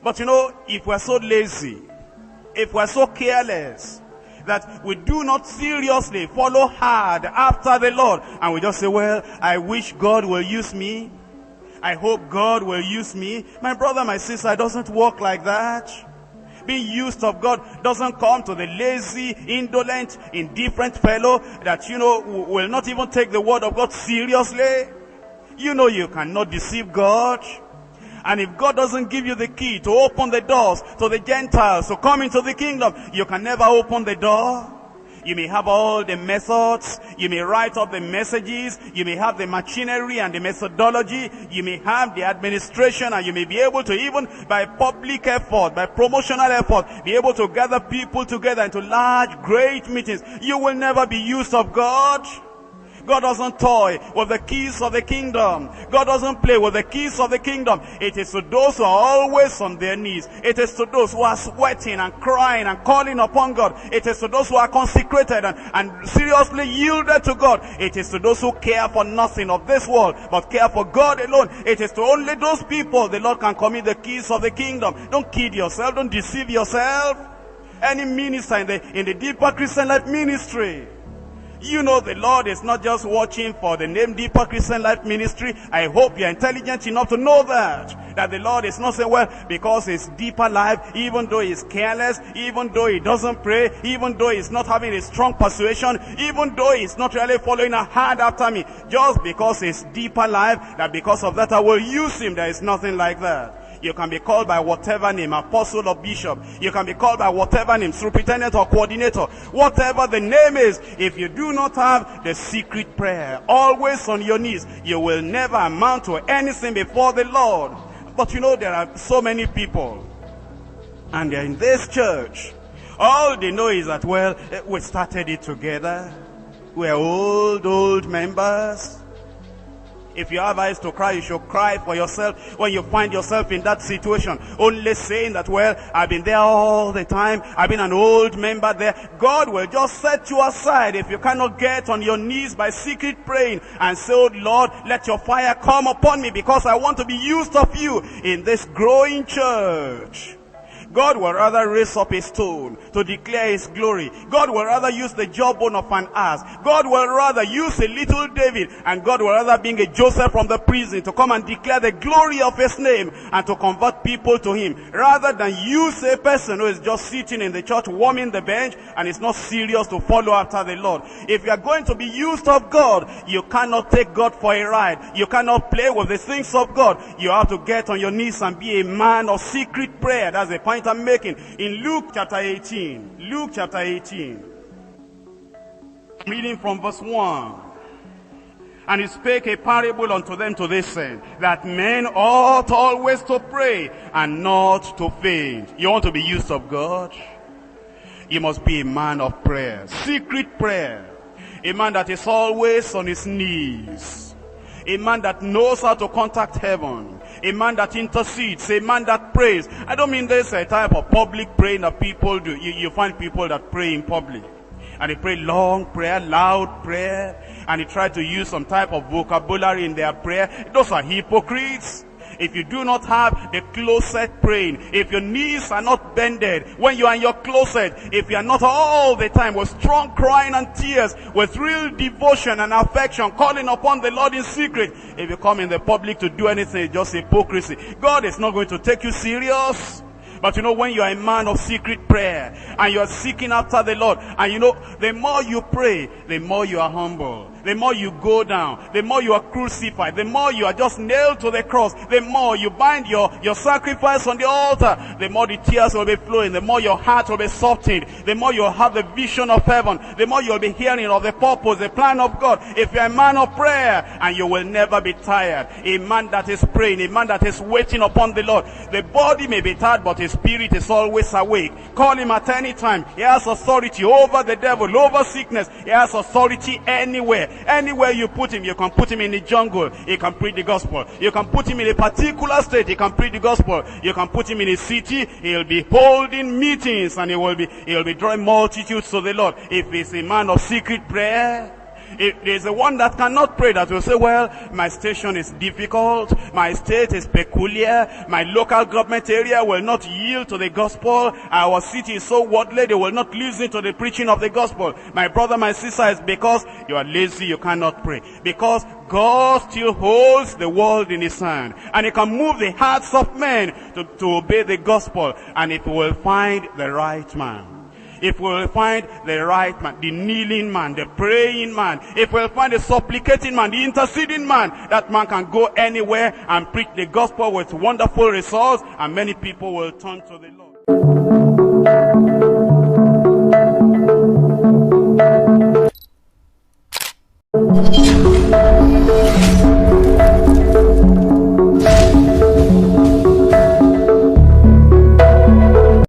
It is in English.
But if we're so lazy, if we're so careless, that we do not seriously follow hard after the Lord, and we just say, well, I wish God will use me, I hope God will use me. My brother, my sister, it doesn't work like that. Being used of God doesn't come to the lazy, indolent, indifferent fellow that, will not even take the word of God seriously. You cannot deceive God. And if God doesn't give you the key to open the doors to the Gentiles to come into the kingdom, you can never open the door. You may have all the methods, you may write up the messages, you may have the machinery and the methodology, you may have the administration, and you may be able to, even by public effort, by promotional effort, be able to gather people together into large, great meetings. You will never be used of God. God doesn't toy with the keys of the kingdom. God doesn't play with the keys of the kingdom. It is to those who are always on their knees. It is to those who are sweating and crying and calling upon God. It is to those who are consecrated and seriously yielded to God. It is to those who care for nothing of this world, but care for God alone. It is to only those people the Lord can commit the keys of the kingdom. Don't kid yourself. Don't deceive yourself. Any minister in the Deeper Christian Life ministry, the Lord is not just watching for the name Deeper Christian Life Ministry. I hope you're intelligent enough to know that the Lord is not saying, well, because it's Deeper Life, even though he's careless, even though he doesn't pray, even though he's not having a strong persuasion, even though he's not really following hard after me, just because it's Deeper Life, that because of that I will use him. There is nothing like that. You can be called by whatever name, apostle or bishop. You can be called by whatever name, superintendent or coordinator. Whatever the name is, if you do not have the secret prayer, always on your knees, you will never amount to anything before the Lord. But there are so many people, and they're in this church. All they know is that, well, we started it together. We're old members. If you have eyes to cry, you should cry for yourself when you find yourself in that situation. Only saying that, well, I've been there all the time, I've been an old member there. God will just set you aside if you cannot get on your knees by secret praying and say, oh Lord, let your fire come upon me, because I want to be used of you in this growing church. God will rather raise up a stone to declare his glory. God will rather use the jawbone of an ass. God will rather use a little David, and God will rather bring a Joseph from the prison to come and declare the glory of his name and to convert people to him, rather than use a person who is just sitting in the church warming the bench and is not serious to follow after the Lord. If you are going to be used of God, you cannot take God for a ride. You cannot play with the things of God. You have to get on your knees and be a man of secret prayer. That's the point I'm making. In Luke chapter 18, reading from verse 1. And he spake a parable unto them to this end, that men ought always to pray and not to faint. You want to be used of God? You must be a man of prayer, secret prayer. A man that is always on his knees. A man that knows how to contact heaven. A man that intercedes, a man that prays. I don't mean there's a type of public praying that people do. You find people that pray in public, and they pray long prayer, loud prayer, and they try to use some type of vocabulary in their prayer. Those are hypocrites. If you do not have the closet praying, if your knees are not bended when you are in your closet, if you are not all the time with strong crying and tears, with real devotion and affection, calling upon the Lord in secret, if you come in the public to do anything, it's just hypocrisy. God is not going to take you serious. But when you are a man of secret prayer and you are seeking after the Lord, and the more you pray, the more you are humble. The more you go down, the more you are crucified, the more you are just nailed to the cross, the more you bind your sacrifice on the altar, the more the tears will be flowing, the more your heart will be softened, the more you'll have the vision of heaven, the more you'll be hearing of the purpose, the plan of God. If you're a man of prayer, and you will never be tired, a man that is praying, a man that is waiting upon the Lord, the body may be tired, but his spirit is always awake. Call him at any time. He has authority over the devil, over sickness. He has authority anywhere. Anywhere you put him, you can put him in the jungle, he can preach the gospel. You can put him in a particular state, he can preach the gospel. You can put him in a city, he'll be holding meetings, and he'll be drawing multitudes to the Lord. If he's a man of secret prayer, There's the one that cannot pray, that will say, well, my station is difficult, my state is peculiar, my local government area will not yield to the gospel, our city is so worldly, they will not listen to the preaching of the gospel. My brother, my sister, is because you are lazy, you cannot pray. Because God still holds the world in his hand, and he can move the hearts of men to obey the gospel. And if we will find the right man, if we will find the right man, the kneeling man, the praying man, if we will find the supplicating man, the interceding man, that man can go anywhere and preach the gospel with wonderful results, and many people will turn to the Lord.